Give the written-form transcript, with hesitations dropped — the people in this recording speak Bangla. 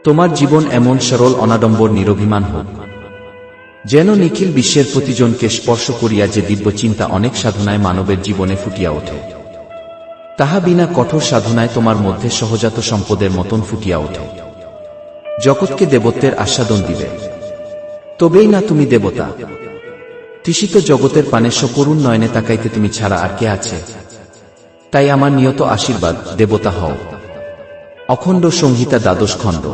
তোমার জীবন এমন সরল অনাডম্বর নিরভিমান হোক, যেন নিখিল বিশ্বের প্রতিজনকে স্পর্শ করিয়া যে দিব্য চিন্তা অনেক সাধনায় মানবের জীবনে ফুটিয়া ওঠে, তাহা বিনা কঠোর সাধনায় তোমার মধ্যে সহজাত সম্পদের মতন ফুটিয়া ওঠে, জগৎকে দেবত্বের আস্বাদন দিবে। তবেই না তুমি দেবতা। তৃষিত জগতের পানে সকরুণ নয়নে তাকাইতে তুমি ছাড়া আর কে আছে? তাই আমার নিয়ত আশীর্বাদ, দেবতা হও। অখণ্ড সংহিতা, দ্বাদশ খণ্ড।